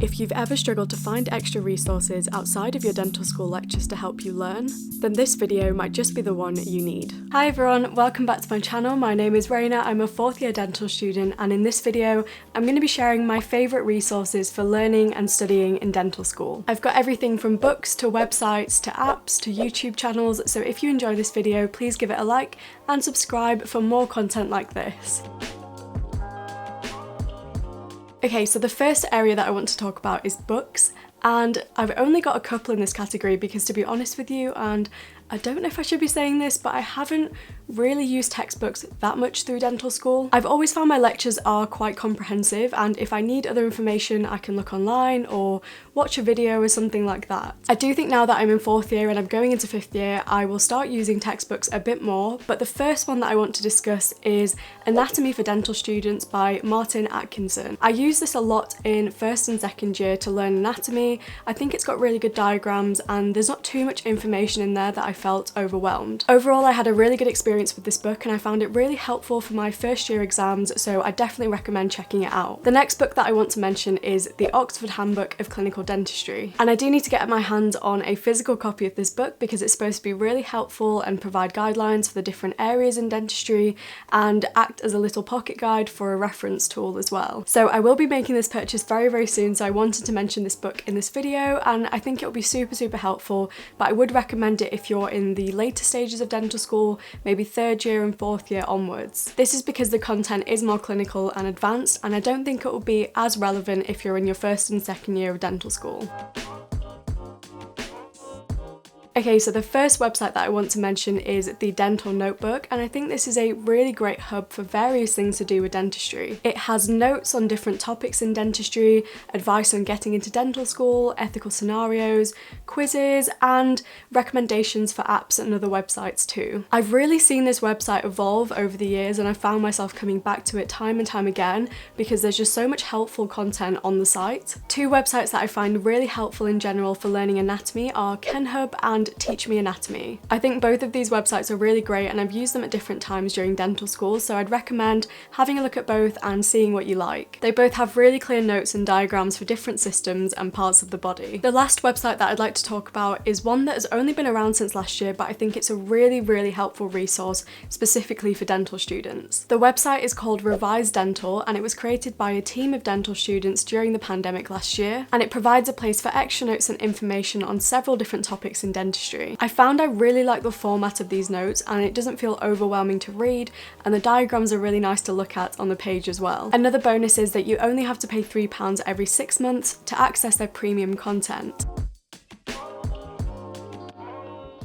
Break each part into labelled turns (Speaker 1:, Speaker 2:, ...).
Speaker 1: If you've ever struggled to find extra resources outside of your dental school lectures to help you learn, then this video might just be the one you need. Hi everyone, welcome back to my channel. My name is Raina, I'm a 4th year dental student, and in this video I'm going to be sharing my favourite resources for learning and studying in dental school. I've got everything from books to websites to apps to YouTube channels, so if you enjoy this video please give it a like and subscribe for more content like this. Okay, so the first area that I want to talk about is books, and I've only got a couple in this category because, to be honest with you, and I don't know if I should be saying this, but I haven't really used textbooks that much through dental school. I've always found my lectures are quite comprehensive, and if I need other information I can look online or watch a video or something like that. I do think now that I'm in 4th year and I'm going into 5th year, I will start using textbooks a bit more, but the first one that I want to discuss is Anatomy for Dental Students by Martin Atkinson. I use this a lot in 1st and 2nd year to learn anatomy. I think it's got really good diagrams and there's not too much information in there that I felt overwhelmed. Overall, I had a really good experience with this book and I found it really helpful for my 1st year exams, so I definitely recommend checking it out. The next book that I want to mention is the Oxford Handbook of Clinical Dentistry, and I do need to get my hands on a physical copy of this book because it's supposed to be really helpful and provide guidelines for the different areas in dentistry and act as a little pocket guide for a reference tool as well. So I will be making this purchase very soon, so I wanted to mention this book in this video, and I think it will be super helpful, but I would recommend it if you're in the later stages of dental school, maybe 3rd year and 4th year onwards. This is because the content is more clinical and advanced, and I don't think it will be as relevant if you're in your 1st and 2nd year of dental school. Okay, so the first website that I want to mention is the Dental Notebook, and I think this is a really great hub for various things to do with dentistry. It has notes on different topics in dentistry, advice on getting into dental school, ethical scenarios, quizzes, and recommendations for apps and other websites too. I've really seen this website evolve over the years, and I found myself coming back to it time and time again because there's just so much helpful content on the site. Two websites that I find really helpful in general for learning anatomy are KenHub and Teach Me Anatomy. I think both of these websites are really great and I've used them at different times during dental school, so I'd recommend having a look at both and seeing what you like. They both have really clear notes and diagrams for different systems and parts of the body. The last website that I'd like to talk about is one that has only been around since last year, but I think it's a really helpful resource specifically for dental students. The website is called Revise Dental, and it was created by a team of dental students during the pandemic last year, and it provides a place for extra notes and information on several different topics in dentistry. I found I really like the format of these notes, and it doesn't feel overwhelming to read, and the diagrams are really nice to look at on the page as well. Another bonus is that you only have to pay £3 every 6 months to access their premium content.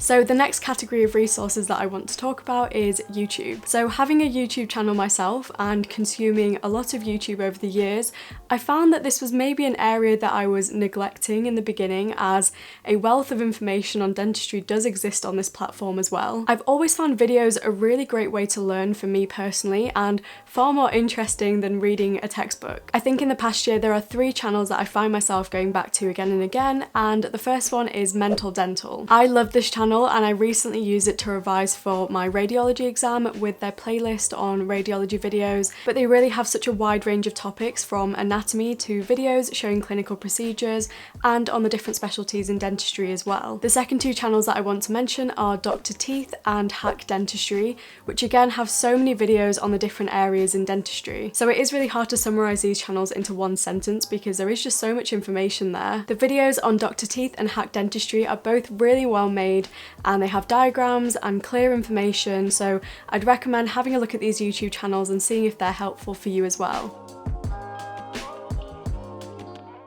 Speaker 1: So the next category of resources that I want to talk about is YouTube. So having a YouTube channel myself and consuming a lot of YouTube over the years, I found that this was maybe an area that I was neglecting in the beginning, as a wealth of information on dentistry does exist on this platform as well. I've always found videos a really great way to learn for me personally, and far more interesting than reading a textbook. I think in the past year there are 3 channels that I find myself going back to again and again, and the first one is Mental Dental. I love this channel and I recently used it to revise for my radiology exam with their playlist on radiology videos, but they really have such a wide range of topics, from anatomy to videos showing clinical procedures and on the different specialties in dentistry as well. The second 2 channels that I want to mention are Dr. Teeth and Hack Dentistry, which again have so many videos on the different areas in dentistry. So it is really hard to summarise these channels into one sentence because there is just so much information there. The videos on Dr. Teeth and Hack Dentistry are both really well made, and they have diagrams and clear information, so I'd recommend having a look at these YouTube channels and seeing if they're helpful for you as well.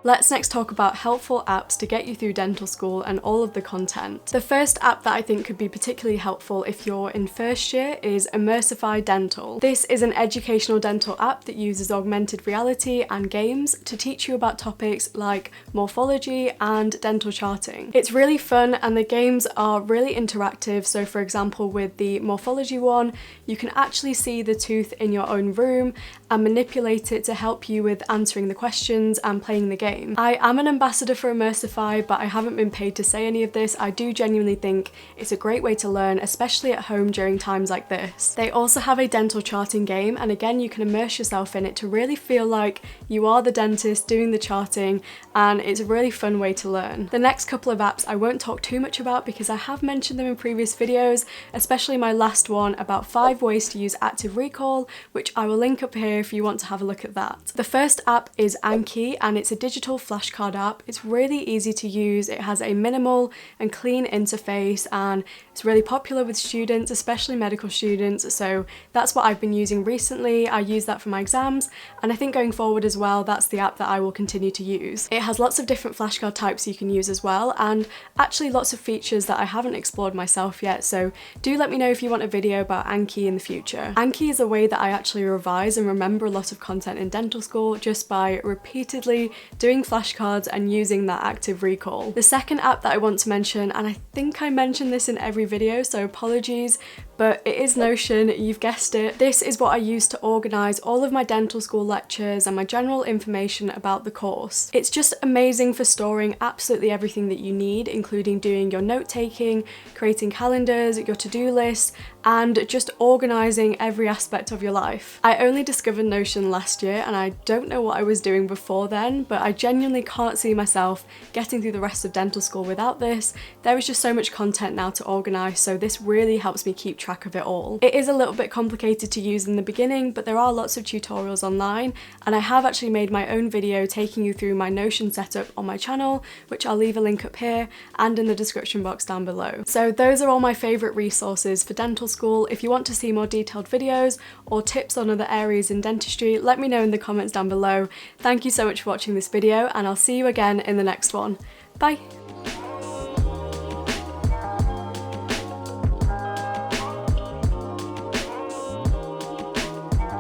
Speaker 1: Let's next talk about helpful apps to get you through dental school and all of the content. The first app that I think could be particularly helpful if you're in 1st year is Immersify Dental. This is an educational dental app that uses augmented reality and games to teach you about topics like morphology and dental charting. It's really fun and the games are really interactive, so for example with the morphology one, you can actually see the tooth in your own room and manipulate it to help you with answering the questions and playing the game. game. I am an ambassador for Immersify, but I haven't been paid to say any of this. I do genuinely think it's a great way to learn, especially at home during times like this. They also have a dental charting game, and again, you can immerse yourself in it to really feel like you are the dentist doing the charting, and it's a really fun way to learn. The next couple of apps I won't talk too much about because I have mentioned them in previous videos, especially my last one about 5 ways to use active recall, which I will link up here if you want to have a look at that. The first app is Anki, and it's a digital flashcard app. It's really easy to use. It has a minimal and clean interface, and it's really popular with students, especially medical students, so that's what I've been using recently. I use that for my exams, and I think going forward as well, that's the app that I will continue to use. It has lots of different flashcard types you can use as well, and actually lots of features that I haven't explored myself yet, so do let me know if you want a video about Anki in the future. Anki is a way that I actually revise and remember a lot of content in dental school just by repeatedly doing flashcards and using that active recall. The second app that I want to mention, and I think I mentioned this in every video, so apologies, but it is Notion, you've guessed it. This is what I use to organise all of my dental school lectures and my general information about the course. It's just amazing for storing absolutely everything that you need, including doing your note taking, creating calendars, your to-do lists, and just organising every aspect of your life. I only discovered Notion last year, and I don't know what I was doing before then, but I genuinely can't see myself getting through the rest of dental school without this. There is just so much content now to organise, so this really helps me keep track of it all. It is a little bit complicated to use in the beginning, but there are lots of tutorials online, and I have actually made my own video taking you through my Notion setup on my channel, which I'll leave a link up here and in the description box down below. So those are all my favourite resources for dental school. If you want to see more detailed videos or tips on other areas in dentistry, let me know in the comments down below. Thank you so much for watching this video, and I'll see you again in the next one. Bye!